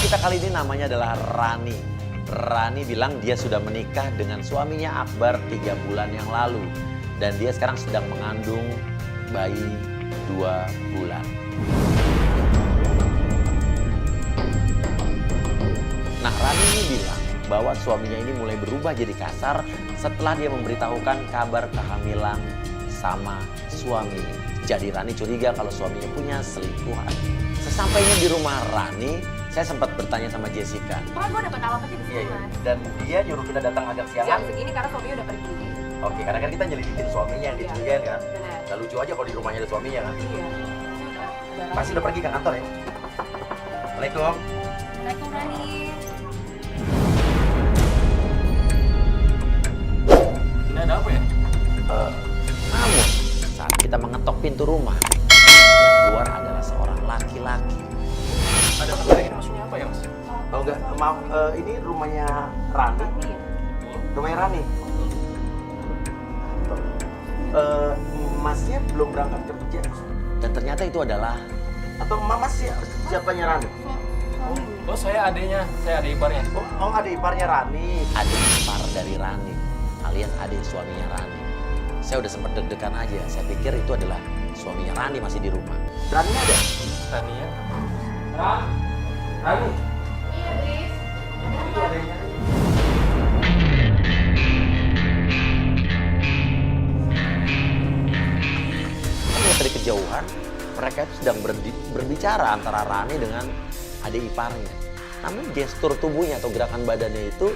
kita kali ini namanya adalah Rani. Rani bilang dia sudah menikah dengan suaminya Akbar 3 bulan yang lalu. Dan dia sekarang sedang mengandung bayi 2 bulan. Nah, Rani ini bilang bahwa suaminya ini mulai berubah jadi kasar setelah dia memberitahukan kabar kehamilan sama suaminya. Jadi Rani curiga kalau suaminya punya selingkuhan. Sesampainya di rumah Rani, saya sempat bertanya sama Jessica. Pokoknya gue dapet alamatnya di situ, Mas. Dan dia nyuruh kita datang agak Jam siangan. segini karena suaminya udah pergi. Oke, karena kan kita nyelidikin suaminya yang dicurigain kan. Benar. Gak lucu aja kalau di rumahnya ada suaminya kan. Iya. Pasti udah pergi ke kantor ya. Assalamualaikum. Assalamualaikum, Rani. Ini ada apa ya? Namun, saat kita mengetok pintu rumah, yang keluar adalah seorang laki-laki. Ada kabar ini maksudnya apa ya, Mas? Oh enggak, maaf, ini rumahnya Rani. Rumahnya Rani. Masnya belum berangkat kerja. Dan ternyata itu adalah, atau mas siapanya Rani? Oh, saya adiknya, saya adik iparnya. Oh adik iparnya Rani. Adik ipar dari Rani, alias adik suaminya Rani. Saya udah sempat deg-degan aja, saya pikir itu adalah suaminya Rani masih di rumah. Rani ada? Rani ya? Rani? Iya, Tris. Itu adiknya. Lihat dari kejauhan, mereka itu sedang berbicara antara Rani dengan adik iparnya. Namun gestur tubuhnya atau gerakan badannya itu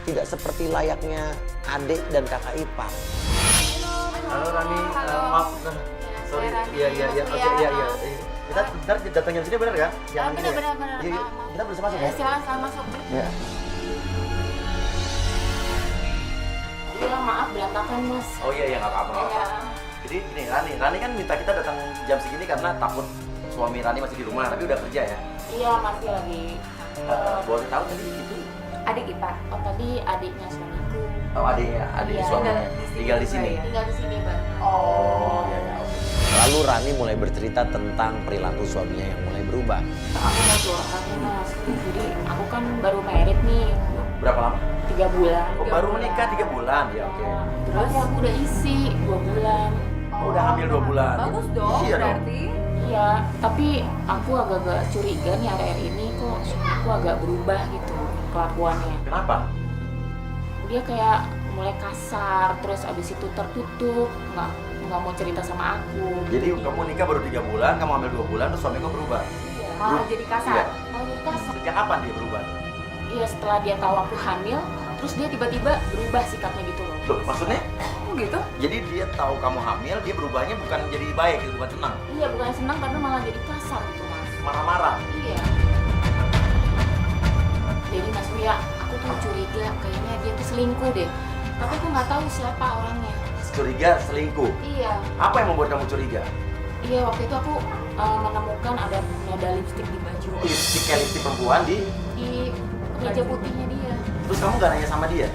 tidak seperti layaknya adik dan kakak ipar. Halo Rani, maaf. Sorry, iya, oke, iya. Kita ntar datang jam sini bener kan? Jangan gini ya? Bener. Iya, kita bisa masuk ya? Silakan masuk. Iya. Iya, maaf berantakan, Mas. Oh iya, nggak apa-apa. Iya. Jadi gini, Rani kan minta kita datang jam segini karena takut suami Rani masih di rumah, tapi udah kerja ya? Iya, masih lagi. Boleh tahu tadi itu? Adik ipar. Oh, tadi adiknya suamiku. Oh adiknya, adik Iya, suaminya tinggal di sini. Tinggal di sini, Bang. Oh iya, oke. Lalu Rani mulai bercerita tentang perilaku suaminya yang mulai berubah. Aku mau curhat nih, Mas. Jadi aku kan baru married nih. Berapa lama? 3 bulan. Oh baru menikah 3 bulan, ya oke. Terus aku udah isi 2 bulan. Oh udah hamil 2 bulan. Bagus dong, Iya dong. berarti. Iya, tapi aku agak-agak curiga nih akhir-akhir ini kok aku agak berubah gitu kelakuannya. Kenapa? Dia kayak mulai kasar, terus abis itu tertutup, nggak mau cerita sama aku. Jadi kamu nikah baru 3 bulan, kamu hamil 2 bulan, terus suami kamu berubah? Iya, malah jadi kasar. Iya. Malah jadi kasar. Sejak kapan dia berubah? Iya, setelah dia tahu aku hamil, terus dia tiba-tiba berubah sikapnya gitu loh. Loh, maksudnya? Oh gitu? Jadi dia tahu kamu hamil, dia berubahnya bukan jadi baik, gitu, bukan senang? Iya, bukan senang tapi malah jadi kasar gitu, Mas. Marah-marah? Iya. Jadi Mas Wia, aku tuh curiga kayaknya dia tuh selingkuh deh. Tapi aku nggak tahu siapa orangnya. Curiga selingkuh? Iya. Apa yang membuat kamu curiga? Iya, waktu itu aku menemukan ada noda lipstik di baju. Lipstik kayak lipstik perempuan di... Di meja putihnya dia. Terus kamu gak nanya sama dia?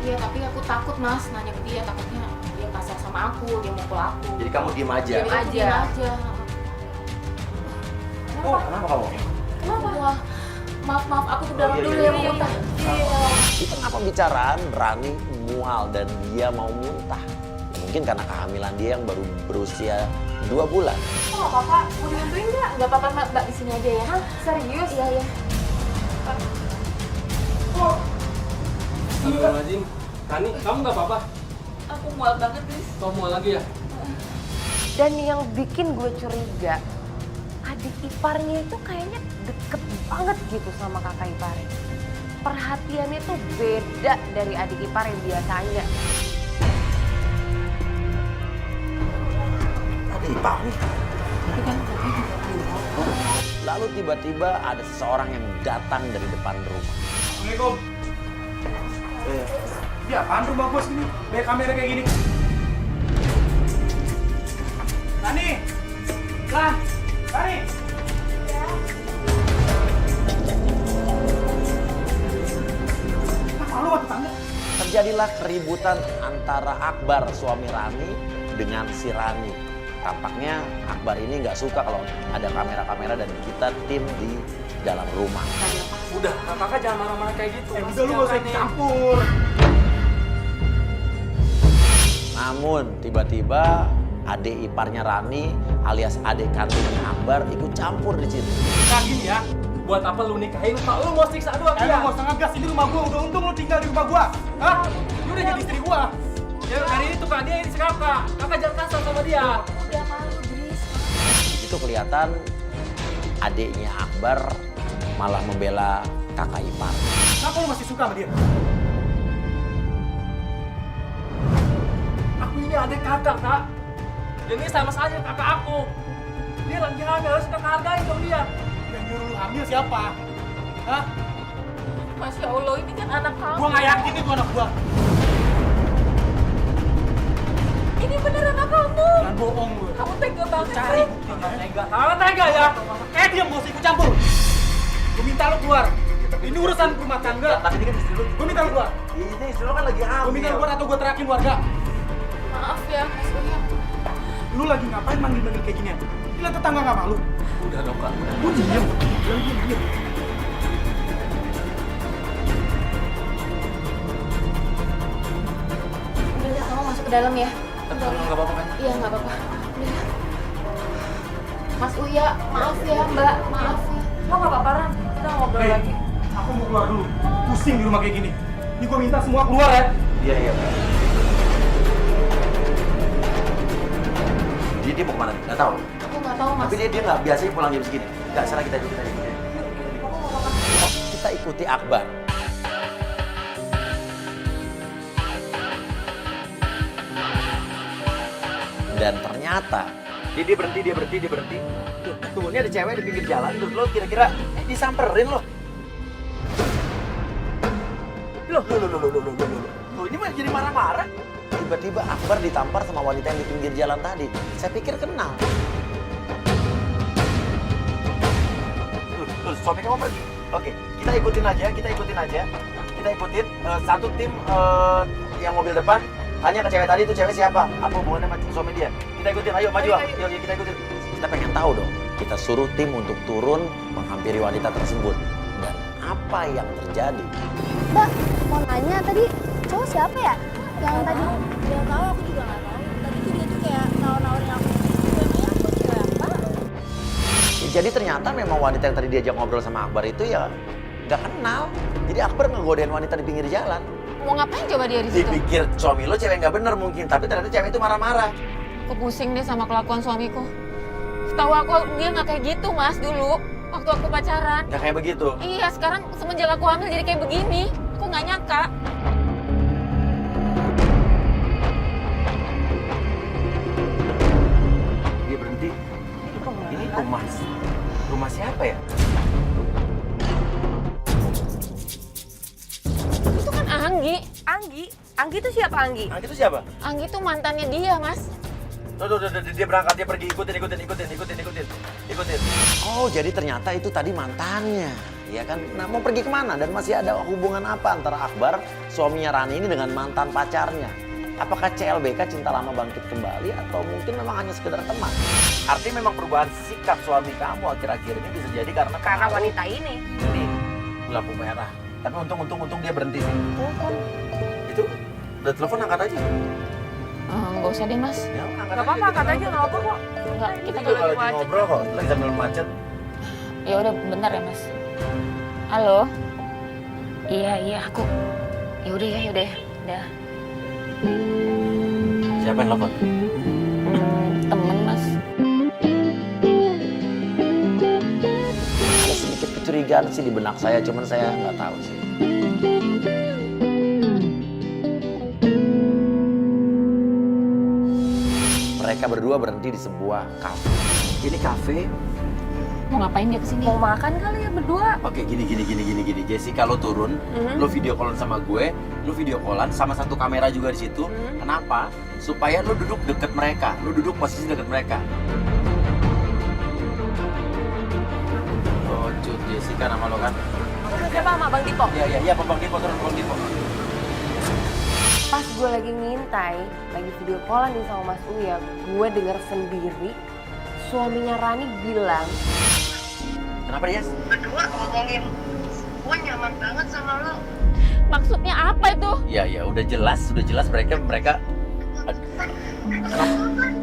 Iya, tapi aku takut Mas nanya ke dia, takutnya dia kasar sama aku, dia mukul aku. Jadi kamu diem aja? Jadi aku diem aja. Oh, kenapa kamu? Kenapa? Wah, maaf, aku tuh dalam iya, dulu iya, ya iya. mau muntah. Iya. Di tengah pembicaraan, Rani mual dan dia mau muntah. Mungkin karena kehamilan dia yang baru berusia 2 bulan. Oh, nggak apa-apa, mau dibantuin nggak? Nggak apa-apa, Mbak, di sini aja ya. Hah? Serius? Iya. Astagfirullahaladzim. Rani, kamu nggak apa-apa? Aku mual banget, Tris. Kamu mau lagi ya? Dan yang bikin gue curiga, adik iparnya itu kayaknya deket banget gitu sama kakak iparnya. Perhatiannya tuh beda dari adik ipar yang biasanya. Adik ipar nih. Lalu tiba-tiba ada seseorang yang datang dari depan rumah. Assalamualaikum. Ya apaan rumah bos gini? Banyak kamera kayak gini. Rani! Rani! Apa lu waktu tangga? Terjadilah keributan antara Akbar suami Rani dengan si Rani. Tampaknya Akbar ini nggak suka kalau ada kamera-kamera dan kita tim di dalam rumah. Udah, kakak jangan marah-marah kayak gitu. Ya Mas, udah lu gak usah jangan ikut nih. campur. Namun tiba-tiba adik iparnya Rani alias adik kandungnya Akbar ikut campur di situ. Nah gini ya, buat apa lu nikahin? Pak, lu mau siksa doang Lu dia. gak usah ngegas, ini rumah gua. Udah untung lu tinggal di rumah gua. Hah? Lu udah jadi istri gua. Ya hari ini tuh kak, dia ini kakak. Kakak jangan kasar sama dia. Udah malu, Dris. Itu kelihatan adiknya Akbar malah membela kakak ipar. Kenapa lu masih suka sama dia? Aku ini adik kakak, kak. Dan ini sama saja kakak aku. Dia lagi hamil, harus kakak hargain dong dia. Yang nyuruh lu hamil siapa? Hah? Masya Allah, ini kan anak kamu. Gua gak yakin itu anak gua. Ini beneran anak kamu. Jangan bohong lu. Kamu tega banget Cari sih. buktinya. Kakak tega ya. Diam, gak usah ikut campur. Gua minta lu keluar. Ini urusan rumah tangga. Tapi ini kan istri lu. Gua minta lu keluar. Ini istri lu kan lagi Gua minta lu keluar atau gua terakin warga. Maaf ya, Mas Uya. Lu lagi ngapain manggil-manggil kayak ginian? Gila tetangga gak malu? Udah dong kak. Lu diem. Bilang diem. Udah ya, kamu masuk ke dalam ya. Tenang, nggak apa-apa kan? Iya, nggak apa-apa. Udah. Mas Uya, maaf ya Mbak, maaf ya. Lo nggak apa-apa Ran, kita ngobrol Hei, lagi. aku mau keluar dulu. Pusing di rumah kayak gini. Ini gua minta semua keluar ya. Iya, iya. Dia mau kemana? Nggak tahu. Aku nggak tahu Mas. Tapi dia nggak biasanya pulang jam segini. Nggak, salah kita ikutin aja. Kita ikuti Akbar. Dan ternyata dia berhenti. Tuh, ini ada cewek di pinggir jalan. Terus lo kira-kira disamperin lo. Loh. Loh, ini mah jadi marah-marah. Tiba-tiba Akbar ditampar sama wanita yang di pinggir jalan tadi. Saya pikir kenal. Terus suami kamu pergi. Oke, kita ikutin aja. Kita ikutin satu tim yang mobil depan. Tanya ke cewek tadi itu cewek siapa? Apa hubungannya sama suami dia? Kita ikutin, ayo maju. Yuk, kita ikutin. Kita pengen tahu dong. Kita suruh tim untuk turun menghampiri wanita tersebut. Dan apa yang terjadi? Mbak, mau nanya tadi cowok siapa ya? Yang tadi? Gak tahu, aku juga gak tahu. Tadi tuh dia tuh kayak nawar-nawarin aku. Emangnya aku cewek apa? Ya, jadi ternyata memang wanita yang tadi diajak ngobrol sama Akbar itu ya nggak kenal. Jadi Akbar ngegodain wanita di pinggir jalan. Mau ngapain coba dia di situ? Dipikir suami lo cewek nggak bener mungkin, tapi ternyata cewek itu marah-marah. Aku pusing deh sama kelakuan suamiku. Setahu aku dia nggak kayak gitu Mas dulu. Waktu aku pacaran. Nggak kayak begitu. Iya, sekarang semenjak aku hamil jadi kayak begini. Aku nggak nyangka. Dia berhenti. Ini rumah siapa ya? Itu kan Anggi. Anggi itu siapa Anggi? Nah, itu siapa? Anggi tuh mantannya dia, Mas. Tuh, dia berangkat, dia pergi, ikutin. Oh, jadi ternyata itu tadi mantannya, ya kan? Nah, mau pergi kemana? Dan masih ada hubungan apa antara Akbar, suaminya Rani ini dengan mantan pacarnya? Apakah CLBK cinta lama bangkit kembali atau mungkin memang hanya sekedar teman? Artinya memang perubahan sikap suami kamu akhir-akhir ini bisa jadi karena pengaruh wanita ini. ini lampu merah. Tapi untung dia berhenti sih. Itu udah telepon, angkat aja. Nggak usah deh, Mas. Ya, Gak apa-apa, angkat aja, gak apa kok. Nggak, kita Kita lagi ngobrol kok, lagi sambil macet. Ya udah, bentar ya, Mas. Halo. Iya, aku. Ya udah. Udah. Siapa yang telepon? Temen, Mas. Ada sedikit kecurigaan sih di benak saya, cuman saya nggak tahu sih. Mereka berdua berhenti di sebuah kafe. Ini kafe. Mau ngapain dia kesini? Mau makan kali ya berdua? Oke, gini. Jesse, kalau turun, lo video callan sama gue, lo video callan sama satu kamera juga di situ. Kenapa? Supaya lo duduk deket mereka, lo duduk posisi deket mereka. Oh, cut, Jessica nama lo kan? Siapa sama Bang Dipo? Iya, Bang Dipo, turun Bang Dipo. Pas gue lagi ngintai, lagi video callan nih sama Mas Uya, gue denger sendiri suaminya Rani bilang, Kenapa, Yes? berdua ngomongin, gue nyaman banget sama lo. Maksudnya apa itu? Ya udah jelas mereka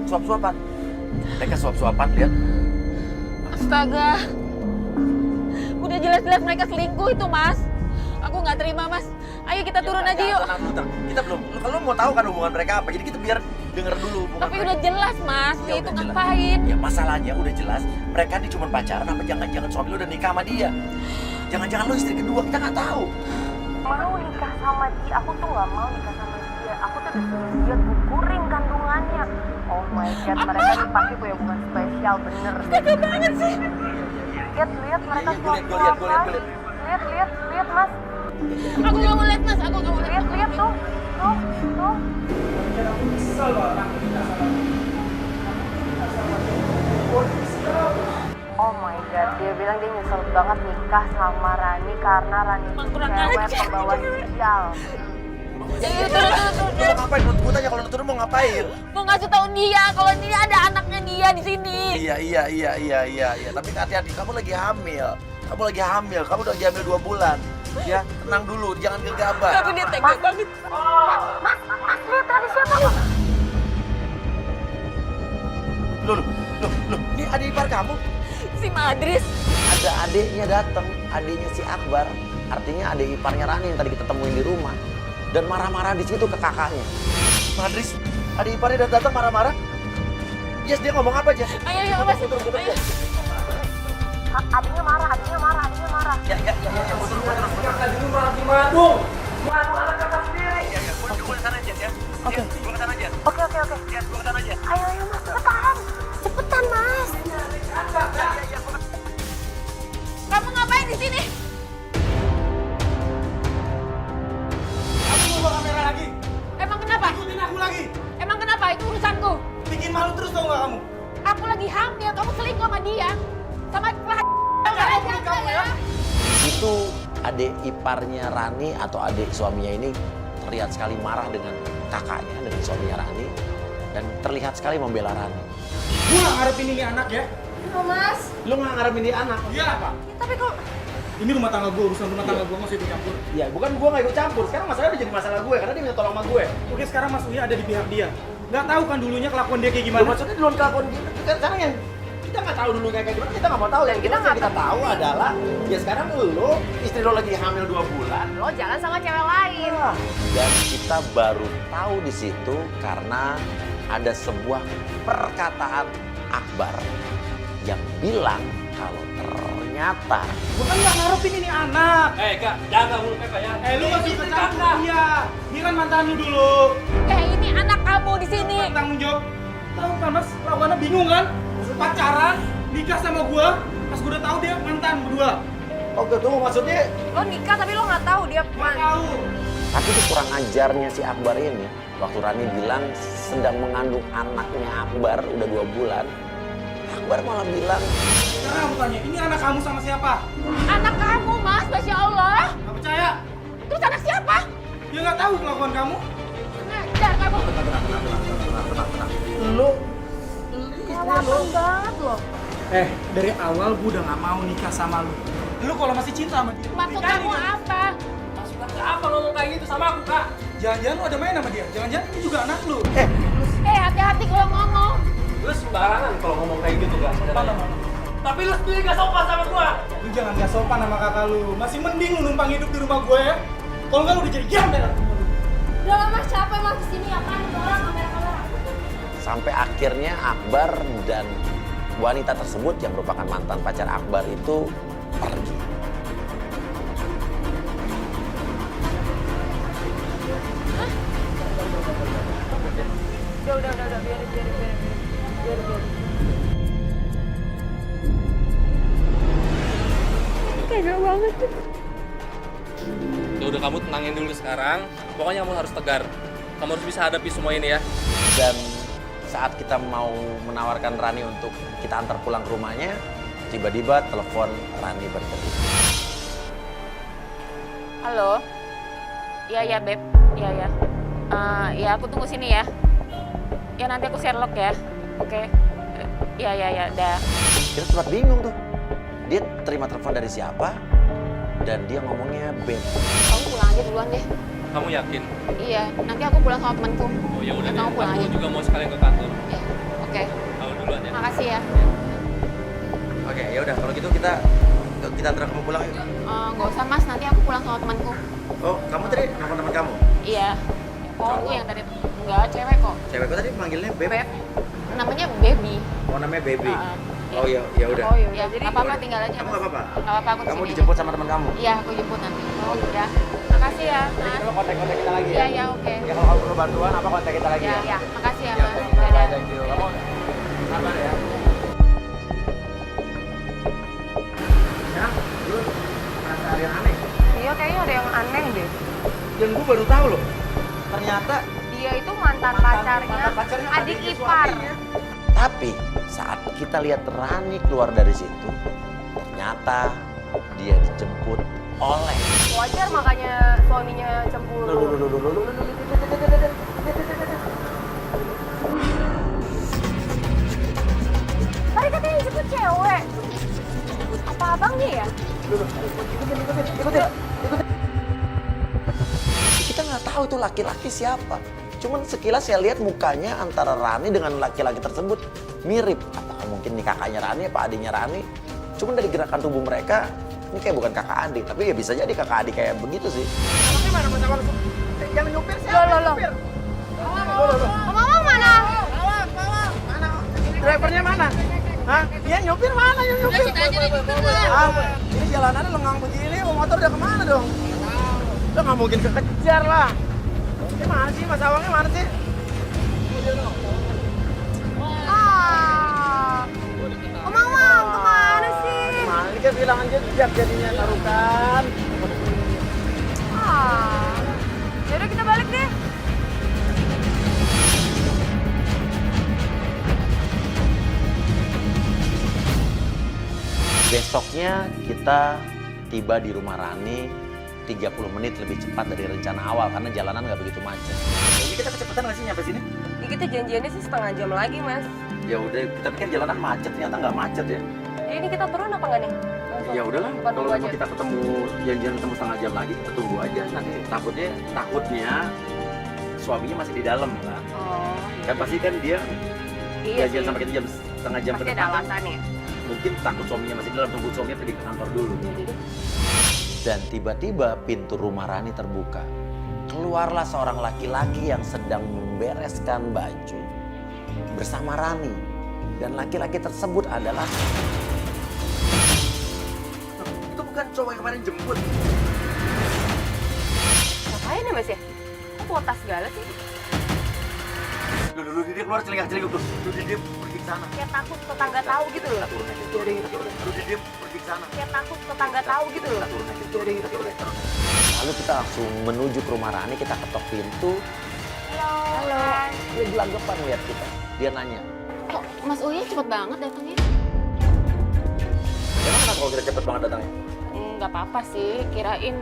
suap-suapan. Mereka suap-suapan, lihat. Astaga. Udah jelas-jelas mereka selingkuh itu, Mas. Aku nggak terima, Mas. Ayo kita turun aja yuk. Tenang dulu, kita belum. Kalau mau tahu kan hubungan mereka apa, jadi kita biar denger dulu hubungan Tapi mereka. udah jelas, Mas. Iya, Dia itu udah jelas. ngapain? Ya masalahnya udah jelas, mereka ini cuma pacaran apa jangan-jangan suami lu udah nikah sama dia. Jangan-jangan lu istri kedua, kita nggak tahu. Mau nikah sama dia, aku tuh gak mau nikah sama dia. Aku tuh disuruh dia gugurin kandungannya. Oh my god, mereka nih pasti punya hubungan spesial, bener. Tega banget sih. Lihat mereka Iya, gua lihat. Lihat mas. Aku nggak mau lihat, Mas. Aku nggak mau lihat. Lihat tuh. Oh my god, dia bilang dia nyesel banget nikah sama Rani karena Rani itu Kurang cewek ajar. pembawa sial. Turun. Lu ngapain? Gue tanya kalau lu turun mau ngapain? Mau ngasih tahu dia kalau dia ada anaknya dia di sini. Iya. Tapi hati-hati, kamu lagi hamil. Kamu udah lagi hamil 2 bulan. Ya, tenang dulu, jangan gegabah. Tapi dia tega banget. Mas lihat tadi siapa kok? Loh, ini adik ipar kamu? Si Madris. Ada adiknya datang, adiknya si Akbar. Artinya adik iparnya Rani yang tadi kita temuin di rumah. Dan marah-marah di situ ke kakaknya. Madris, adik iparnya datang marah-marah. Yes, dia ngomong apa aja? Ayo, Mas. Ayo. Adiknya marah. Ya, terus. Kakak di rumah lagi madu anak kakak sendiri. Gue kesana aja, ya. Oke. Gue kesana aja. Oke. Ya, gue kesana aja. Ayo mas, cepetan mas. Kamu ngapain di sini? Kamu mau bawa kamera lagi? Emang kenapa? Ikutin aku lagi. Emang kenapa? Itu urusanku. Bikin malu terus tau gak kamu? Aku lagi hamil, kamu selingkuh sama dia. Sama Kamu ya? Itu adik iparnya Rani atau adik suaminya ini terlihat sekali marah dengan kakaknya, dengan suaminya Rani. Dan terlihat sekali membela Rani. Gue gak ngarepin ini anak ya. Oh, Mas. Lu nggak ngarepin dia anak? Iya apa? Tapi kok Ini rumah tangga gue, urusan rumah tangga gue, nggak usah ikut campur. Iya, bukan gue nggak ikut campur. Sekarang masalahnya udah jadi masalah gue, karena dia minta tolong sama gue. Oke, sekarang Mas Uya ada di pihak dia. Nggak tahu kan dulunya kelakuan dia kayak Loh, gimana? maksudnya duluan kelakuan gitu. Sekarang yang kita nggak tahu dulu kayak gimana, kita nggak mau tahu. Yang kita tahu adalah, ya sekarang lu, istri lo lagi hamil 2 bulan. Lo jalan sama cewek lain. Dan kita baru tahu di situ karena ada sebuah perkataan Akbar yang bilang kalau ternyata Gue kan nggak ngarepin ini anak. Kak, jaga mulut kakak ya. Lu masih ikut campur kakak. dia. Dia kan mantan lu dulu. ini anak kamu di sini. Tanggung jawab. Tahu kan Mas, lawannya bingung kan? Pacaran, nikah sama gue. Pas gue udah tahu dia mantan berdua. oke tuh maksudnya. Lo nikah tapi lo nggak tahu dia Nggak tahu. Tapi itu kurang ajarnya si Akbar ini. Waktu Rani bilang sedang mengandung anaknya Akbar udah 2 bulan. Akbar malah bilang, Sekarang aku tanya, ini anak kamu sama siapa? Anak kamu, Mas. Masya Allah. Nggak percaya? Terus anak siapa? Dia nggak tahu kelakuan kamu. Ngajar kamu. lu Kelapan banget lo. Dari awal gue udah nggak mau nikah sama lu. Lu kalau masih cinta sama dia, Maksud nikahin kamu dia. apa? Maksud kakak apa ngomong kayak gitu sama aku, Kak? Jangan-jangan lu ada main sama dia. Jangan-jangan ini juga anak lu. Hati-hati kalau ngomong. Lu sembarangan kalau ngomong kayak gitu, Kak. Tapi lu sendiri gak sopan sama gua. Lu jangan gak sopan sama kakak lu. Masih mending lu numpang hidup di rumah gue ya. Kalau nggak lu udah jadi gembel. udah lah Mas, capek Mas di sini apaan itu orang kamera-kamera. sampai akhirnya Akbar dan wanita tersebut yang merupakan mantan pacar Akbar itu pergi. Udah, biarin. Tega banget tuh. Ya udah kamu tenangin dulu sekarang. Pokoknya kamu harus tegar. Kamu harus bisa hadapi semua ini ya. Dan saat kita mau menawarkan Rani untuk kita antar pulang ke rumahnya, tiba-tiba telepon Rani berhenti. Halo? Iya, Beb. Iya. Ya aku tunggu sini ya. Ya nanti aku Sherlock ya. Oke. Ya, dah. Kita sempat bingung tuh. Dia terima telepon dari siapa dan dia ngomongnya Beb. Kamu pulang aja duluan deh. Kamu yakin? Iya, nanti aku pulang sama temanku. Oh ya udah Ya, deh. kamu pulang Aku aja. juga mau sekalian ke kantor. Ya, oke. Kamu duluan ya. Makasih ya. Oke, ya udah kalau gitu kita antar kamu pulang yuk. Nggak usah mas, nanti aku pulang sama temanku. Oh, kamu tadi nelfon teman kamu? Iya. Cowokku yang tadi. Enggak, cewek kok. Cewekku tadi manggilnya Beb. Beb. Namanya Baby. Oh, namanya Baby. Heeh. Oh ya, ya udah. Oh ya Ya, jadi nggak apa-apa, tinggal aja. Kamu Mas. nggak apa-apa? Nggak apa-apa, aku Kamu disini dijemput aja. sama teman kamu? Iya, aku jemput nanti. Oh, udah. Makasih ya, Mas. Kalau kontak-kontak kita lagi Iya, iya, oke. Ya kalau kamu perlu bantuan apa kontak kita lagi Ya, ya? ya. Makasih ya, Ya, Mas. oke. Dadah. Thank you. Kamu sabar ya. Ya, lu merasa ada yang aneh. iya kayaknya ada yang aneh deh. Dan gue baru tahu loh. Ternyata Dia itu mantan pacarnya pacarnya adik adiknya ipar. suaminya. Tapi saat kita lihat Rani keluar dari situ, ternyata dia dijemput oleh. Wajar makanya suaminya cemburu. Tadi katanya dijemput cewek. Apa abangnya ya? Kita nggak tahu itu laki-laki siapa. Cuman sekilas saya lihat mukanya antara Rani dengan laki-laki tersebut mirip. Apakah mungkin ini kakaknya Rani apa adiknya Rani? Cuman dari gerakan tubuh mereka, ini kayak bukan kakak adik. Tapi ya bisa jadi kakak adik kayak begitu sih. Gimana Mas Awang? Yang nyupir siapa? Loh. Yang nyupir? Mama mana? Mana? Drivernya mana? Hah? Yang nyupir mana yang nyupir? Ah, ini jalanannya lengang begini, motor udah kemana dong? Udah nggak mungkin kekejar lah. Ini mana sih Mas Awangnya mana sih? Om Awang kemana sih? Mana ini kan bilang aja jejak jadinya tarukan. Yaudah kita balik deh. Besoknya kita tiba di rumah Rani 30 menit lebih cepat dari rencana awal karena jalanan nggak begitu macet. Jadi kita kecepatan nggak sih nyampe sini? Ini kita janjiannya sih setengah jam lagi mas. Ya udah, tapi kan jalanan macet ternyata nggak macet ya. Jadi ini kita turun apa nggak nih? Langsung Ya udahlah, depan kalau tunggu memang aja. kita ketemu janjian ketemu setengah jam lagi, kita tunggu aja. Nanti takutnya suaminya masih di dalam lah. Oh, Kan pasti kan dia iya janjian sih. sama kita jam setengah jam ke Pasti ada depan. alasannya. Mungkin takut suaminya masih di dalam, tunggu suaminya pergi ke kantor dulu. Jadi Dan tiba-tiba pintu rumah Rani terbuka. Keluarlah seorang laki-laki yang sedang membereskan baju bersama Rani. Dan laki-laki tersebut adalah... Itu bukan cowok yang kemarin jemput. ngapain ya mas ya? Kok bawa tas segala sih? Dulu dia keluar celingak-celinguk tuh. Dia pergi ke sana. Kayak takut tetangga tahu gitu loh. Kita turun aja. Dia pergi ke sana. Kayak takut tetangga tahu gitu loh. Kita turun aja. Lalu kita langsung menuju ke rumah Rani, kita ketok pintu. Halo. Dia gelagapan lihat kita. Dia nanya, Kok Mas Uya cepet banget datangnya? emang kenapa kalau kita cepet banget datangnya? Nggak apa-apa sih, kirain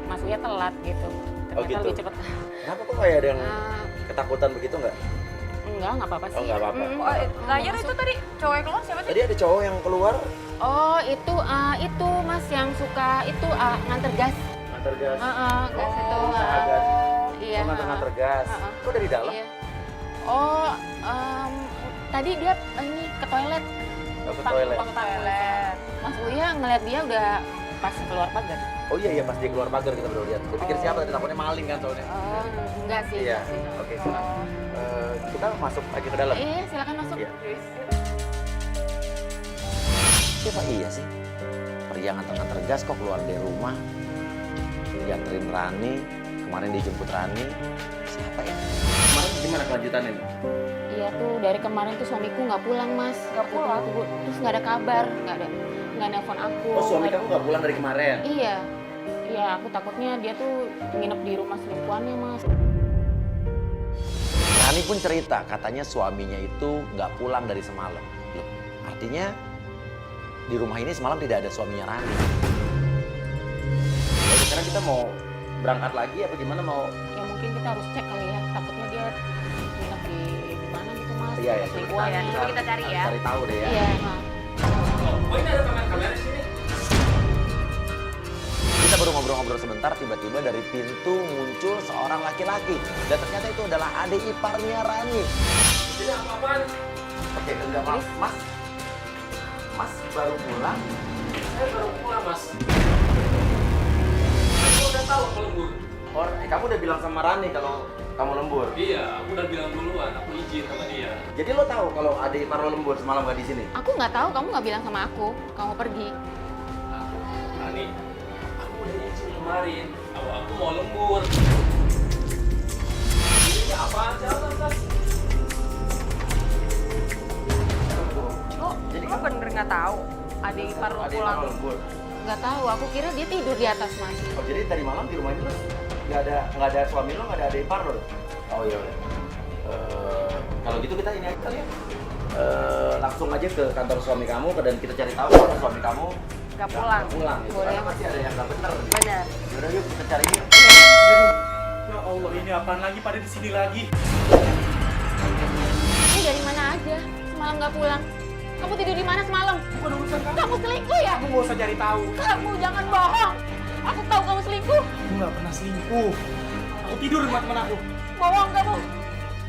Mas Uya telat gitu. Ternyata gitu. lebih cepet. Kenapa kok kayak ada yang Ah, ketakutan begitu nggak? nggak apa-apa sih. Oh, nggak apa-apa. Oh, Gayar itu tadi cowok yang keluar siapa sih? Tadi ada cowok yang keluar Oh, itu Mas yang suka itu nganter gas. nganter gas. Gas itu. usaha gas. Iya. Nganter gas. Heeh. Kok dari dalam? Iya. Oh, tadi dia ini ke toilet. Nggak ke toilet. Numpang toilet. Mas Uya ngeliat dia udah pas keluar pagar. Oh iya, pas dia keluar pagar kita baru lihat. Gue pikir siapa tadi, takutnya maling kan soalnya. Oh, enggak sih. Iya, enggak sih. oke. Kita masuk aja ke dalam. Iya, silakan masuk. Iya. Siapa iya sih? Pria nganter gas kok keluar dari rumah. Dianterin Rani, kemarin dijemput Rani. Siapa ya? Kemarin gimana kelanjutannya nih? Iya tuh, dari kemarin tuh suamiku nggak pulang, Mas. Nggak pulang? Terus nggak ada kabar, nggak nelfon aku. Oh, suami kamu nggak pulang dari kemarin? Iya. Iya, aku takutnya dia tuh nginep di rumah selingkuhannya, Mas. Rani pun cerita, katanya suaminya itu nggak pulang dari semalam. Loh, artinya di rumah ini semalam tidak ada suaminya Rani. Ya, sekarang kita mau berangkat lagi apa gimana mau? Ya mungkin kita harus cek kali ya. Takutnya dia nginep di mana gitu mas. Iya ya. Selingkuhan ya. Coba kita cari ya. Cari tahu deh ya. Iya. Nah. Oh ini ada kamera di sini. Kita baru ngobrol-ngobrol sebentar, tiba-tiba dari pintu muncul seorang laki-laki. Dan ternyata itu adalah adik iparnya Rani. Ini apa-apaan? Oke, enggak maaf. Mas baru pulang. Saya baru pulang mas. Aku udah tahu aku lembur. Oh, kamu udah bilang sama Rani kalau kamu lembur. Iya, aku udah bilang duluan. Aku izin sama dia. Jadi lo tahu kalau adik ipar lo lembur semalam gak di sini? Aku nggak tahu, kamu nggak bilang sama aku. Kamu pergi. Rani, aku udah izin kemarin. Kalau aku mau lembur. Ini apaan sih Mas? Jadi lo bener nggak tahu adik ipar lo Adik ipar pulang? lo lembur. Nggak tahu, aku kira dia tidur di atas mas. Oh, jadi tadi malam di rumah itu lo nggak ada suami lo, nggak ada adik ipar lo? Oh iya udah. Kalau gitu kita ini aja kali ya. Langsung aja ke kantor suami kamu dan kita cari tahu kalau suami kamu Nggak pulang. pulang gitu. Boleh. Karena pasti ada yang nggak bener. Gitu. Benar. Yaudah yuk kita cari yuk. Ya Allah, ini apaan lagi pada di sini lagi? Ini dari mana aja? Semalam nggak pulang. Kamu tidur di mana semalam? Bukan urusan kamu. Kamu selingkuh ya? Kamu nggak usah cari tahu. Kamu jangan bohong. Aku tahu kamu selingkuh. Aku nggak pernah selingkuh. Aku tidur di rumah teman aku. Bohong kamu.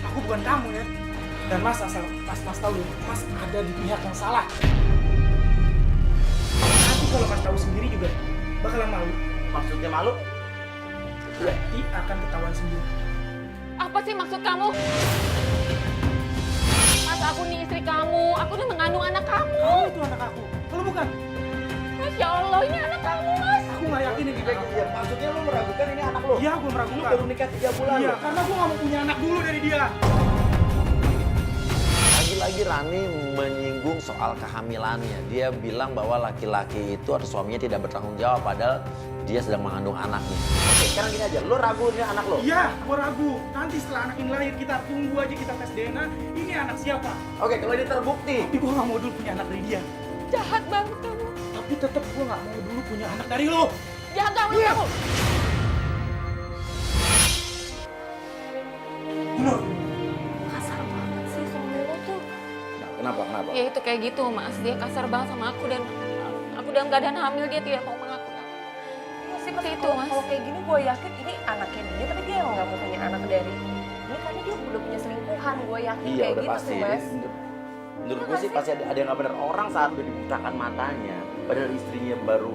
Aku bukan kamu ya. Dan mas asal mas tahu ya, mas ada di pihak yang salah. Nanti kalau mas tahu sendiri juga bakalan malu. Maksudnya malu? Berarti akan ketahuan sendiri. Apa sih maksud kamu? Mas, aku nih istri kamu. Aku nih mengandung anak kamu. Kamu itu anak aku. Kalau bukan, Masya Allah, ini anak kamu, Mas. aku nggak yakin ini anak aku. Ya, maksudnya lo meragukan ini anak lo? Iya, gue Lo meragukan. baru nikah 3 bulan Iya, lo. karena gue nggak mau punya anak dulu dari dia. Lagi-lagi Rani menyinggung soal kehamilannya. Dia bilang bahwa laki-laki itu atau suaminya tidak bertanggung jawab padahal dia sedang mengandung anaknya. Oke, sekarang gini aja, lo ragu ini anak lo? Iya, gue ragu. Nanti setelah anak ini lahir, kita tunggu aja kita tes DNA. Ini anak siapa? Oke, kalau ini terbukti. Tapi gue nggak mau dulu punya anak dari dia. Jahat banget kamu. Tapi tetap gue nggak mau dulu punya anak dari lo. Jahat banget kamu. Nur, Kasar banget sih suami lo tuh. Kenapa? Ya itu kayak gitu, Mas. Dia kasar banget sama aku dan aku dalam keadaan hamil dia tidak mau mengaku. Seperti itu, Mas. Kalau kayak gini gue yakin ini anaknya dia, tapi dia emang nggak mau punya anak dari ini karena dia udah punya selingkuhan. Gue yakin Iya, kayak udah gitu pasti. sih mas. Menurut gue sih pasti ada yang nggak benar. Orang saat udah dibutakan matanya, padahal istrinya baru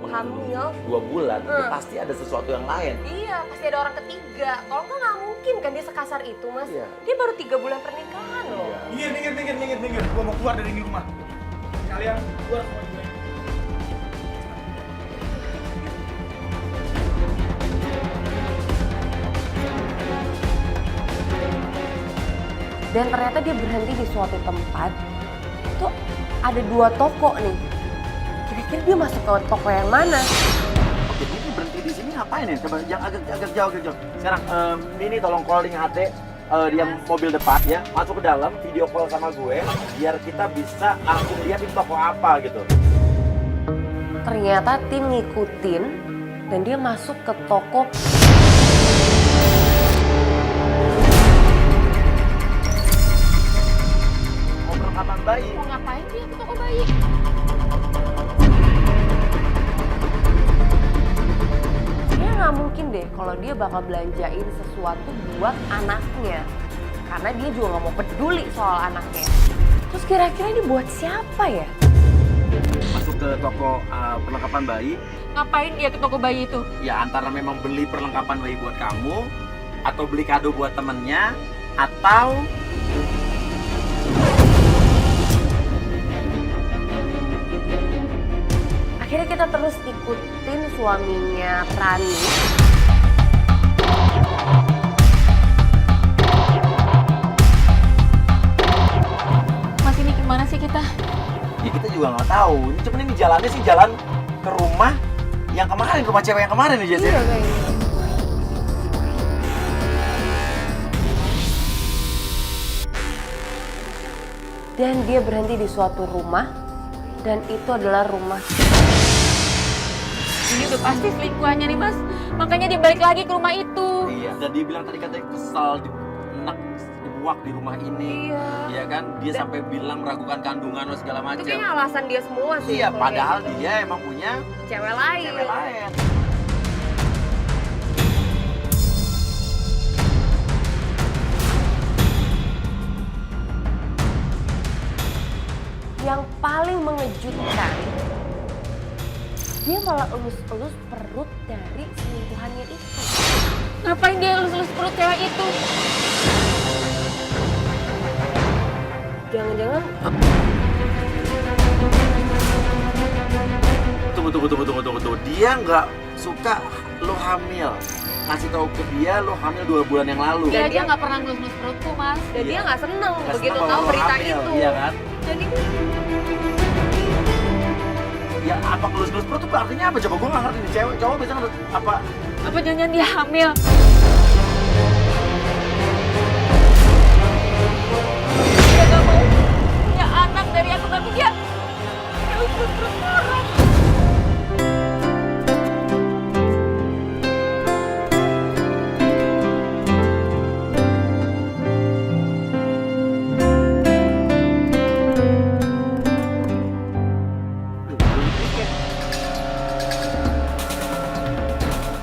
Hamil. 2 bulan, itu pasti ada sesuatu yang lain. Iya, pasti ada orang ketiga. Kalau nggak mungkin kan dia sekasar itu mas. Iya. Dia baru 3 bulan pernikahan loh. minggir. Gue mau keluar dari ini rumah. Kalian keluar semua juga. Dan ternyata dia berhenti di suatu tempat. Itu ada 2 toko nih. Kira-kira dia masuk ke toko yang mana? Jadi ini berhenti di sini ngapain ya? Coba yang agak jauh. Sekarang ini tolong calling HT dia mobil depan ya, masuk ke dalam, video call sama gue, biar kita bisa langsung lihat di toko apa gitu. Ternyata tim ngikutin dan dia masuk ke toko. Mau perlengkapan bayi. Mau ngapain dia ke toko bayi? Dia nggak mungkin deh kalau dia bakal belanjain sesuatu buat anaknya. Karena dia juga nggak mau peduli soal anaknya. Terus kira-kira ini buat siapa ya? Masuk ke toko perlengkapan bayi, Ngapain dia ke toko bayi itu? ya antara memang beli perlengkapan bayi buat kamu, atau beli kado buat temennya, atau Akhirnya kita terus ikutin suaminya Rani. Mas, ini gimana sih kita? ya kita juga nggak tahu. Cuman ini jalannya sih jalan ke rumah yang kemarin, rumah cewek yang kemarin nih Jess. Iya kayaknya. Dan dia berhenti di suatu rumah dan itu adalah rumah. Ini udah pasti selingkuhannya nih, Mas. Makanya dia balik lagi ke rumah itu. Iya, Iya. Dan dia bilang tadi katanya kesal, enak, dibuak di rumah ini. Iya. Iya kan? Dia sampai bilang meragukan kandungan lo segala Itu macam. kayaknya alasan dia semua sih. Iya, kalau padahal kayak gitu. dia emang punya Cewek lain. cewek lain. Yang paling mengejutkan, dia malah elus-elus perut dari selingkuhannya itu. Ngapain dia elus-elus perut cewek itu? Jangan-jangan Tunggu. Dia nggak suka lo hamil. Ngasih tahu ke dia lo hamil 2 bulan yang lalu. Dia aja nggak pernah ngelus-ngelus perutku, Mas. dan dia nggak seneng Nggak begitu senang tahu kalau lo berita hamil, itu. Iya kan? Jadi Ya apa kelus-kelus perut itu artinya apa? Coba gue nggak ngerti nih. Cewek cowok biasanya ngerti apa? Apa jangan dia hamil? Dia gak mau punya anak dari aku, tapi dia elus-elus perut orang.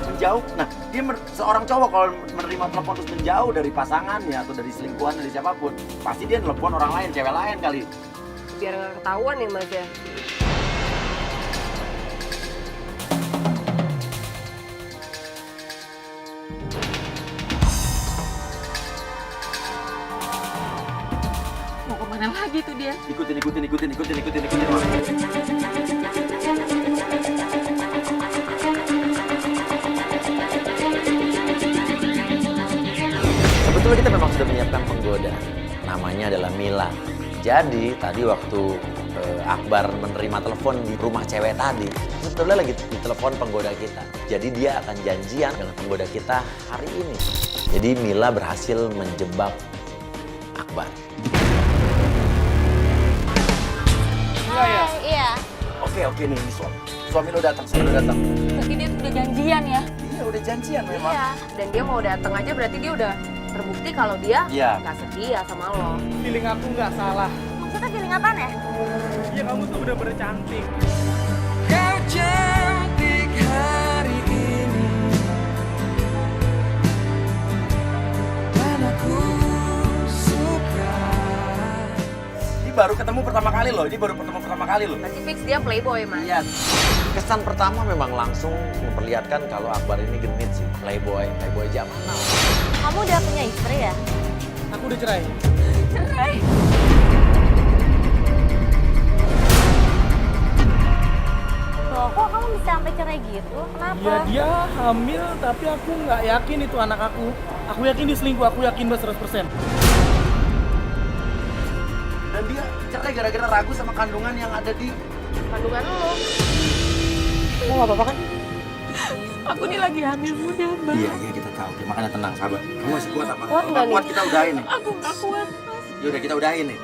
Menjauh. Nah, dia seorang cowok kalau menerima telepon terus menjauh dari pasangannya atau dari selingkuhan dari siapapun, pasti dia telepon orang lain, cewek lain kali. biar nggak ketahuan ya Mas ya. Mau kemana lagi tuh dia? Ikutin. Sebetulnya kita memang sudah menyiapkan penggoda. Namanya adalah Mila. Jadi tadi waktu Akbar menerima telepon di rumah cewek tadi, sebetulnya lagi ditelepon penggoda kita. Jadi dia akan janjian dengan penggoda kita hari ini. Jadi Mila berhasil menjebak Akbar. Iya. Oke nih, suami lo datang, Berarti dia tuh udah janjian ya? Iya, udah janjian memang. Iya. Dan dia mau datang aja berarti dia udah terbukti kalau dia Iya. nggak setia sama lo. Feeling aku nggak salah. Maksudnya feeling apaan ya? Iya, kamu tuh bener-bener cantik. Kau cantik hari ini dan aku suka. Ini baru ketemu pertama kali loh. Berarti fix dia playboy Mas. Iya. Kesan pertama memang langsung memperlihatkan kalau Akbar ini genit sih. Playboy zaman now. Kamu udah punya istri ya? Aku udah cerai. Loh, kok kamu bisa sampai cerai gitu? Kenapa? Iya, dia hamil tapi aku nggak yakin itu anak aku. Aku yakin dia selingkuh, aku yakin 100%. Dan dia cerai gara-gara ragu sama kandungan yang ada di Kandungan lo. Lo gak apa-apa kan? Aku nih lagi hamil muda, Mbak. Iya, kita tahu. Makanya tenang, sabar. Kamu masih kuat apa? Kuat nggak Kuat nih? kita udahin nih. Aku gak kuat, Mas. Yaudah, kita udahin nih.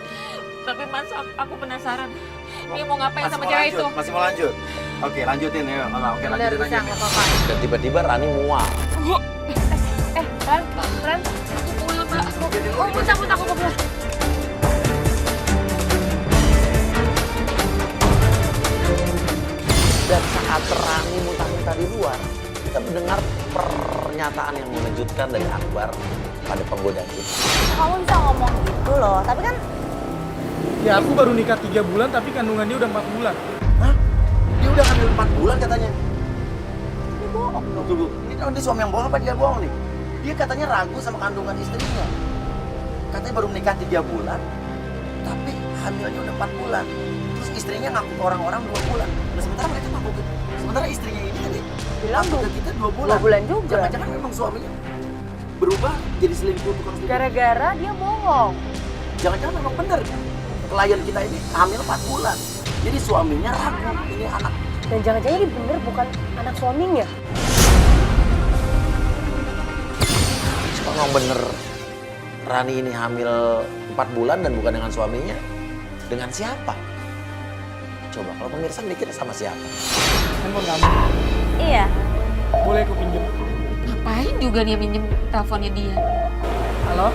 Tapi Mas, aku penasaran. Dia mau ngapain Masih sama mau cewek lanjut? itu? Masih mau lanjut? Oke, lanjutin ya. Oke, Bener lanjutin bisa aja. nggak apa-apa. Dan tiba-tiba Rani mual. Ran, Aku pulang, Mbak. oh muntah aku pulang. Dan saat Rani muntah-muntah di luar, kita mendengar pernyataan yang mengejutkan dari Akbar pada penggoda kita. Kamu bisa ngomong gitu loh. Tapi kan Ya aku baru nikah 3 bulan tapi kandungan dia udah 4 bulan. Hah? Dia udah hamil 4 bulan katanya. Ini bohong. Tunggu. Ini suami yang bohong apa dia bohong nih? Dia katanya ragu sama kandungan istrinya. Katanya baru menikah 3 bulan, tapi hamilnya udah 4 bulan. Terus istrinya ngaku ke orang-orang 2 bulan. Nah, sementara mereka ngaku ke... Sementara istrinya ini tadi Bilang ngaku ke kita 2 bulan. 2 bulan juga. Jangan-jangan memang suaminya berubah jadi selingkuh, tukang selingkuh. Gara-gara dia bohong. Jangan-jangan memang benar klien kita ini hamil 4 bulan. Jadi suaminya ragu ini anak. Dan jangan-jangan ini bener bukan anak suaminya. Kalau bener Rani ini hamil 4 bulan dan bukan dengan suaminya, dengan siapa? Coba kalau pemirsa mikir sama siapa? Handphone kamu. iya. Boleh aku pinjam? Ngapain juga dia minjem teleponnya dia? Halo?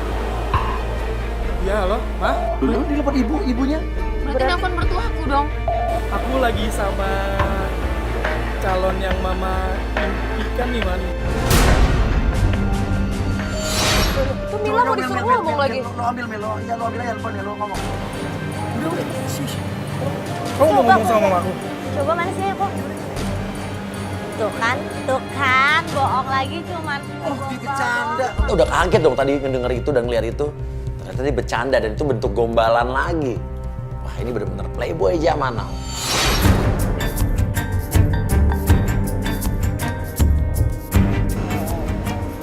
Iya, halo, Ma? Dulu dilepon ibunya. Berarti nelfon mertuaku dong. Aku lagi sama calon yang Mama impikan nih, Man. Itu Mila mau disuruh ngomong lagi. Lo ambil Mel, lo ambil aja handphone ya, lo ngomong. Kamu mau ngomong sama Mama aku? Coba mana sih aku? Tuh kan, bohong lagi cuman. Oh, dia bercanda. Udah kaget dong tadi ngedenger itu dan ngeliat itu. Ternyata dia bercanda dan itu bentuk gombalan lagi. Wah, ini bener-bener playboy zaman now.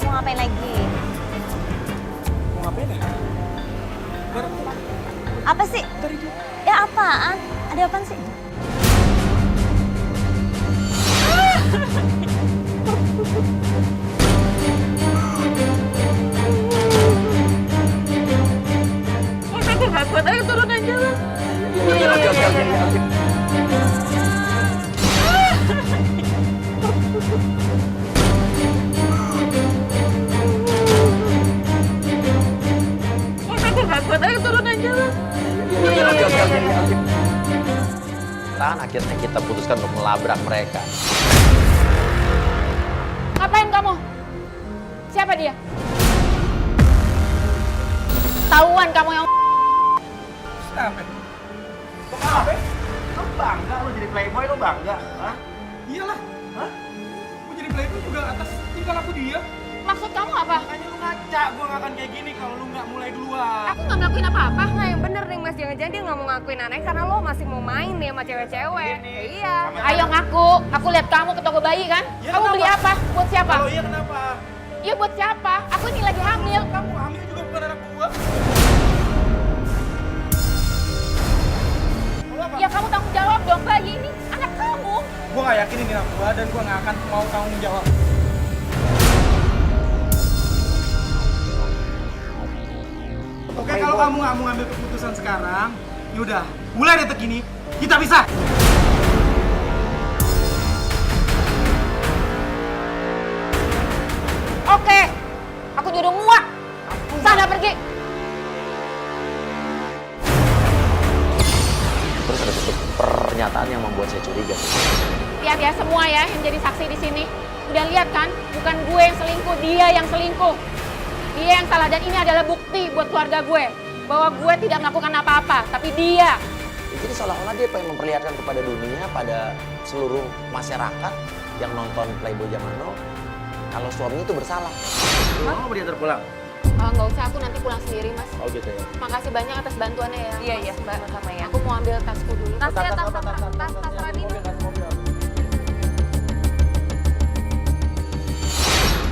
Mau ngapain lagi? Mau ngapain ya? Apa sih? Ya apaan? Ada apaan sih? Aku nggak kuat, ayo turun aja lah. Aku nggak kuat, ayo turun aja lah. Dan akhirnya kita putuskan untuk melabrak mereka. Ngapain kamu? Siapa dia? Tahuan kamu yang Kenapa? Kenapa? Lo bangga lo jadi playboy, lo bangga? Hah? Iyalah. Hah? Gue jadi playboy juga atas tingkah laku dia. maksud kamu apa? Makanya lo ngaca, gue gak akan kayak gini kalau lo gak mulai duluan. Aku nggak ngelakuin apa-apa. Nah yang bener nih Mas, jangan-jangan dia nggak mau ngakuin aneh karena lo masih mau main nih sama cewek-cewek. Iya. Ayo ngaku. Aku lihat kamu ke toko bayi kan? Ya, Kamu beli kenapa? apa? Buat siapa? Kalau iya kenapa? Iya buat siapa? Aku ini lagi hamil. Kamu hamil juga bukan anak gue. Ya kamu tanggung jawab dong, bayi ini anak kamu. Gue gak yakin ini anak gue dan gue gak akan mau tanggung jawab. Oke, kalau kamu gak mau ngambil keputusan sekarang, yaudah, mulai detik ini, kita bisa. Oke, aku nyuruh muak. Sana pergi. Terus ada satu pernyataan yang membuat saya curiga. Lihat ya semua ya yang jadi saksi di sini. Udah lihat kan? Bukan gue yang selingkuh, dia yang selingkuh. Dia yang salah dan ini adalah bukti buat keluarga gue bahwa gue tidak melakukan apa-apa, tapi dia. Jadi seolah-olah dia pengen memperlihatkan kepada dunia, pada seluruh masyarakat yang nonton Playboy zaman now, kalau suaminya itu bersalah. Mau diantar pulang? Nggak usah, aku nanti pulang sendiri mas. Oh gitu ya. Makasih banyak atas bantuannya ya. Iya iya mbak, sama ya. Aku mau ambil tasku dulu. Tasnya tas Radina.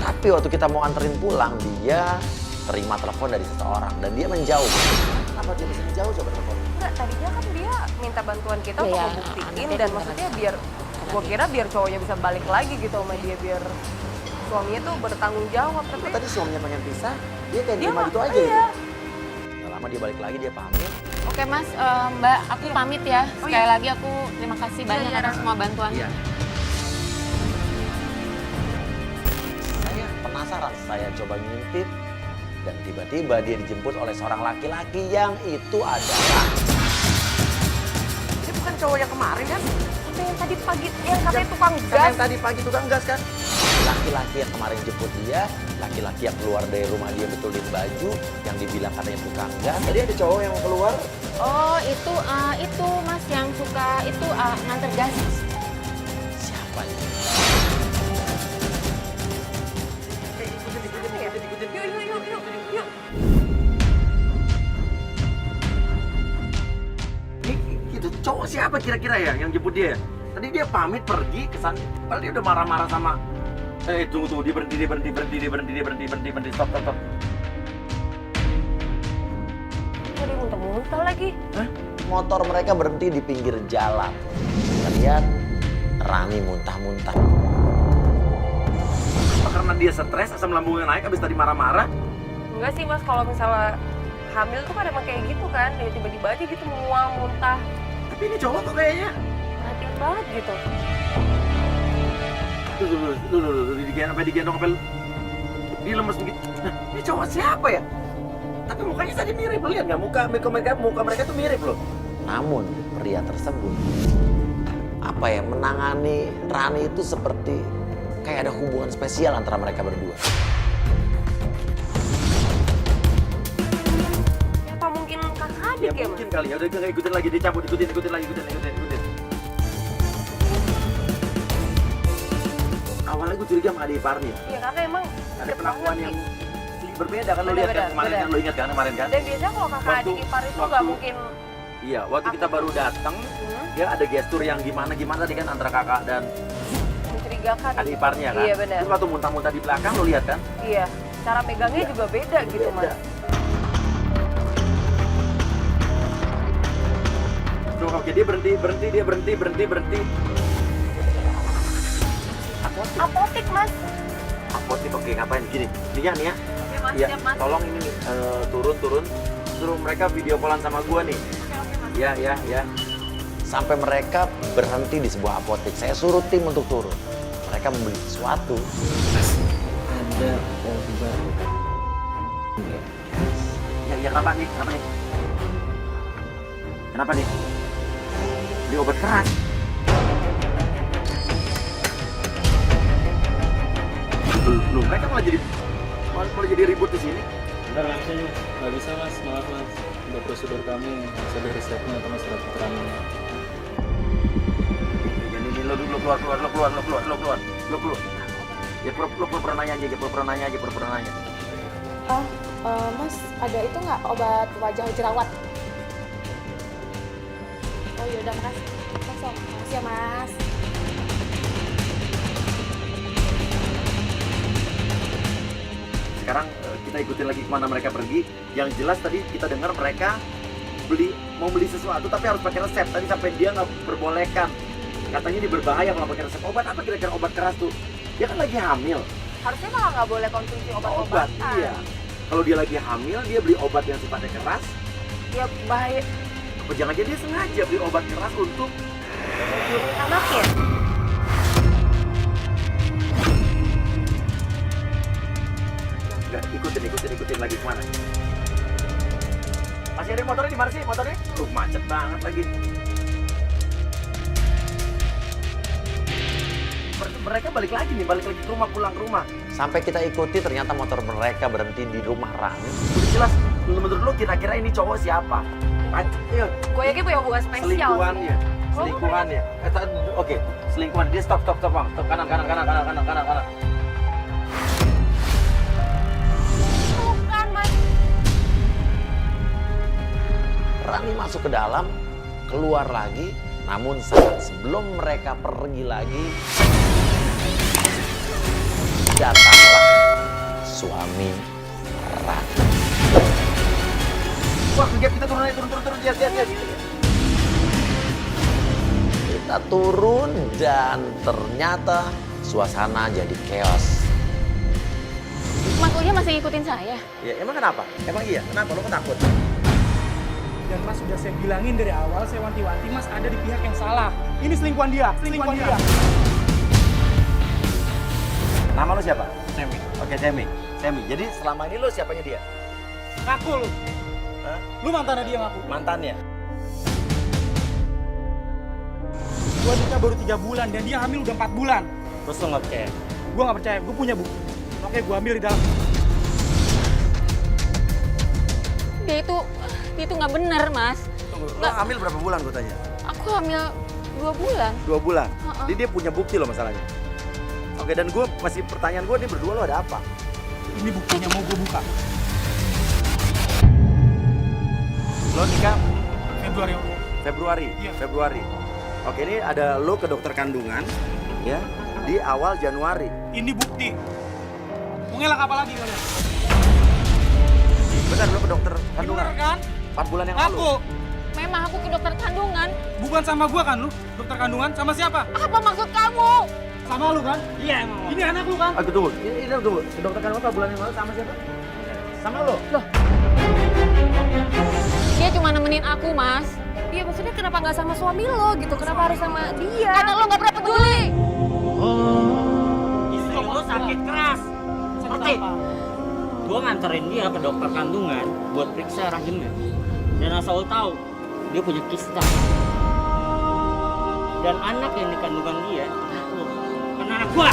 Tapi waktu kita mau anterin pulang, dia terima telepon dari seseorang dan dia menjauh. Kenapa dia bisa menjauh coba telepon? Enggak, tadinya kan dia minta bantuan kita Iya, untuk iya. ngebuktiin Nanti dan aku maksudnya biar gua kira biar cowoknya bisa balik lagi gitu sama dia, biar suaminya tuh bertanggung jawab. Tapi Tadi suaminya pengen pisah, dia kayak dia terima gitu aja iya. gitu. Gak lama dia balik lagi, dia pamit. Oke mas, mbak, aku pamit ya. Oh, Sekali iya. lagi aku terima kasih banyak iya. atas semua bantuan. Iya. Saya penasaran, saya coba ngintip dan tiba-tiba dia dijemput oleh seorang laki-laki yang itu adalah Ini bukan cowok yang kemarin kan? Sampai yang tadi pagi yang katanya tukang Karena gas. yang tadi pagi tukang gas kan? laki-laki yang kemarin jemput dia, laki-laki yang keluar dari rumah dia betulin baju, yang dibilang katanya tukang gas. Tadi ada cowok yang keluar. Oh itu mas yang suka itu nganter gas. Siapa ya? Yuk. Itu cowok siapa kira-kira ya yang jemput dia? Tadi dia pamit pergi kesan, padahal dia udah marah-marah sama. Tunggu, dia berhenti, stop. Kok dia muntah-muntah lagi? Motor mereka berhenti di pinggir jalan. Kita lihat Rani muntah-muntah. Apa karena dia stres, asam lambungnya naik abis tadi marah-marah? Enggak sih mas, kalau misalnya hamil tuh kan emang kayak gitu kan, dia tiba-tiba aja gitu mual, muntah, Tapi ini cowok tuh kayaknya. perhatian banget gitu. Tuh, digendong sampai Dia lemes begitu. Nah, ini cowok siapa ya? Tapi mukanya tadi mirip, lo lihat nggak? Muka mereka tuh mirip loh. Namun pria tersebut menangani Rani itu seperti kayak ada hubungan spesial antara mereka berdua. Apa mungkin kakak adik Ya ya, Mas? mungkin kali ya. Udah ikutin lagi, dicabut, ikutin lagi. Awalnya gue curiga sama adik iparnya. Iya, kakak emang Ada deket pengakuan banget yang sih. berbeda kan, lo lihat kan kemarin kan, lo ingat kan kemarin kan? Dan biasanya kalau kakak Waktu- adik ipar itu waktu- nggak mungkin. Iya, waktu kita baru datang, dia ada gestur yang gimana tadi kan antara kakak dan Mencurigakan. adik iparnya kan. Iya, benar. Terus waktu muntah-muntah di belakang lo lihat kan? Iya, cara megangnya juga beda gitu, Beda. Mas. Tuh, oke, dia berhenti. Apotik, Mas. Apotik, oke, ngapain? Gini, nih ya. Iya, Mas, Iya, siap, Mas. tolong ini nih, turun. Suruh mereka video callan sama gua nih. Ya. Sampai mereka berhenti di sebuah apotek. Saya suruh tim untuk turun. Mereka membeli sesuatu. Ada obat. Ya, kenapa nih? Kenapa nih? Beli obat keras. Lu mereka malah jadi ribut di sini. Bentar langsung, nggak bisa mas, maaf mas. Udah prosedur kami, harus ada resepnya atau surat keterangannya. Ini lo keluar. Ya pura-pura nanya aja. Mas, ada itu nggak obat wajah jerawat? Oh yaudah, makasih. Kosong. Makasih ya, Mas. Sekarang kita ikutin lagi kemana mereka pergi. Yang jelas tadi kita dengar mereka mau beli sesuatu tapi harus pakai resep. Tadi sampai dia nggak perbolehkan. Katanya ini berbahaya kalau pakai resep. Obat apa kira-kira obat keras tuh? Dia kan lagi hamil. Harusnya malah nggak boleh konsumsi Obat, obat-obatan. iya. Kalau dia lagi hamil, dia beli obat yang sifatnya keras. Ya bahaya. Apa jangan-jangan dia sengaja beli obat keras untuk Anaknya. Nggak, ikutin lagi kemana? Masih ada motornya di mana sih motornya? Macet banget lagi. Mereka balik lagi ke rumah, pulang ke rumah. Sampai kita ikuti ternyata motor mereka berhenti di rumah Rani. Udah jelas, menurut lu kira-kira ini cowok siapa? Ayo, Gue yakin punya hubungan spesial. selingkuhannya. Oke, selingkuhan. Dia stop bang, stop kanan. Bukan, Mas. Rani masuk ke dalam, keluar lagi. Namun saat sebelum mereka pergi lagi, datanglah suami Rani. Wah, kita turun aja, turun. Lihat. Kita turun dan ternyata suasana jadi chaos. Mas Uya masih ngikutin saya? Ya, emang kenapa? Emang iya? Kenapa? Lo takut? Dan Mas sudah saya bilangin dari awal, saya wanti-wanti Mas ada di pihak yang salah. Ini selingkuhan dia. Nama lo siapa? Semi. Oke, Semi. Jadi selama ini lo siapanya dia? Ngaku lu. Hah? Lu mantannya dia ngaku. Mantannya? Gua nikah baru 3 bulan dan dia hamil udah 4 bulan. Terus lo nggak percaya? Gua nggak percaya, gua punya bukti. Oke, gua ambil di dalam. Dia itu nggak bener, Mas. Tunggu, lo Nggak. hamil berapa bulan gue tanya? Aku hamil 2 bulan. 2 bulan? Heeh. Jadi dia punya bukti loh masalahnya? Oke, dan gue masih pertanyaan gue, ini berdua lo ada apa? Ini buktinya mau gua buka. Lo nikah Februari. Iya. Februari. Oke, ini ada lo ke dokter kandungan ya di awal Januari. Ini bukti. Mau ngelak apa lagi kalian? Benar lo ke dokter kandungan? Bener kan? 4 bulan yang lalu. Aku. Memang aku ke dokter kandungan. Bukan sama gua kan lu? Dokter kandungan sama siapa? Apa maksud kamu? Sama lu kan? Iya emang. Ini anak lu kan? Aku tunggu. Ini tunggu. Ke dokter kandungan 4 bulan yang lalu sama siapa? Sama lo. Dia cuma nemenin aku, Mas. Iya, maksudnya kenapa nggak sama suami lo gitu? Kenapa harus sama dia? Karena lo nggak pernah peduli. Istri lu sakit keras. Ngerti? Gue nganterin dia ke dokter kandungan buat periksa rahimnya. Dan asal lo tahu, dia punya kista. Dan anak yang dikandungan dia, kan anak gua.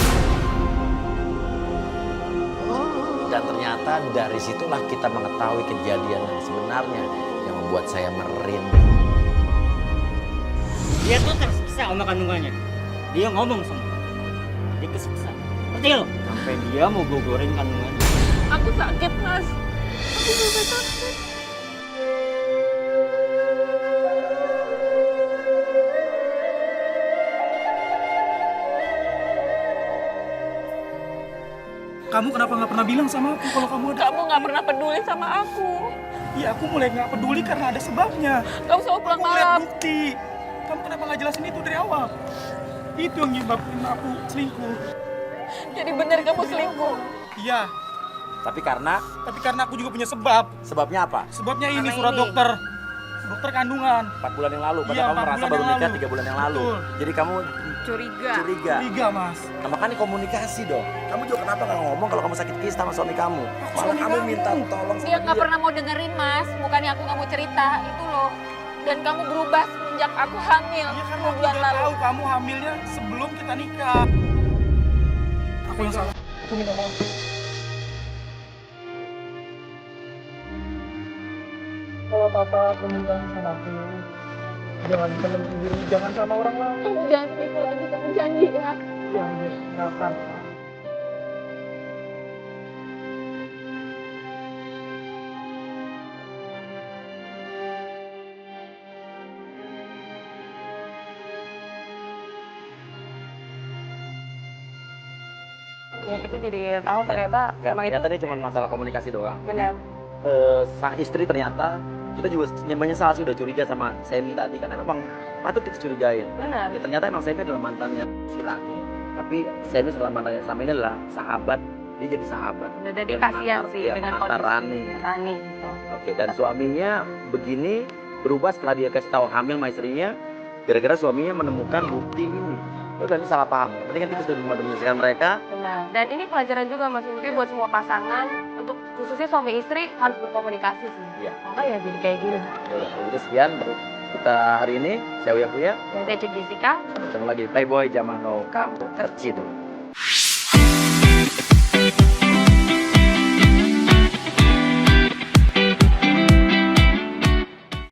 Dan ternyata dari situlah kita mengetahui kejadian yang sebenarnya yang membuat saya merinding. Dia tuh tersiksa sama kandungannya. Dia ngomong sama gua. Dia kesiksa. Ngerti lo? Sampai dia mau gugurin kandungannya. Aku sakit, Mas. Aku juga sakit. Kamu kenapa nggak pernah bilang sama aku kalau kamu ada? Kamu nggak pernah peduli sama aku. Iya, aku mulai nggak peduli karena ada sebabnya. Kamu selalu pulang Aku lihat malam. bukti. Kamu kenapa nggak jelasin itu dari awal? Itu yang nyebabin aku selingkuh. Jadi benar kamu selingkuh. Iya, Tapi karena tapi karena aku juga punya sebab. sebabnya apa? Sebabnya ini Karena surat ini. dokter. Dokter kandungan. 4 bulan yang lalu, Iya, padahal kamu 4 merasa bulan baru yang nikah lalu. 3 bulan yang lalu. Betul. Jadi kamu Curiga. curiga. Curiga, Mas. Nah, makanya komunikasi dong. Kamu juga kenapa nggak ngomong kalau kamu sakit kista sama suami kamu? Malah suami kamu kamu. minta tolong sama Dia nggak pernah mau dengerin, Mas. Bukannya aku nggak mau cerita, itu loh. Dan kamu berubah semenjak aku hamil Iya, karena 10 aku bulan udah lalu. tahu kamu hamilnya sebelum kita nikah. Aku yang salah. Aku minta maaf. Kalau papa meminta sama aku, jangan temen sendiri, jangan sama orang lain. Kamu jangan selingkuh lagi, kamu janji ya. Jangan akan. Ya kita jadi tahu ternyata emang itu Ternyata ini cuma masalah komunikasi doang. benar. Sang istri ternyata kita juga menyesal sih udah curiga sama Semi tadi karena memang patut kita curigain. Benar. Ya, ternyata emang Semi adalah mantannya si Rani. Tapi Semi setelah mantannya sama ini adalah sahabat, dia jadi sahabat. Jadi kasihan sih Iya, dengan mata Rani. Rani gitu. Oke, dan suaminya begini berubah setelah dia kasih tahu hamil sama istrinya, gara-gara suaminya menemukan bukti ini. Itu kan salah paham. Penting kan kita sudah menyelesaikan mereka. Benar. Dan ini pelajaran juga Mas Mungkin buat semua pasangan untuk khususnya suami istri harus berkomunikasi sih. Iya. Maka ya jadi kayak gini. Jadi sekian baru kita hari ini. Saya Uya Kuya. Saya Jessica. Ketemu lagi di Playboy Zaman Now. Kamu terciduk.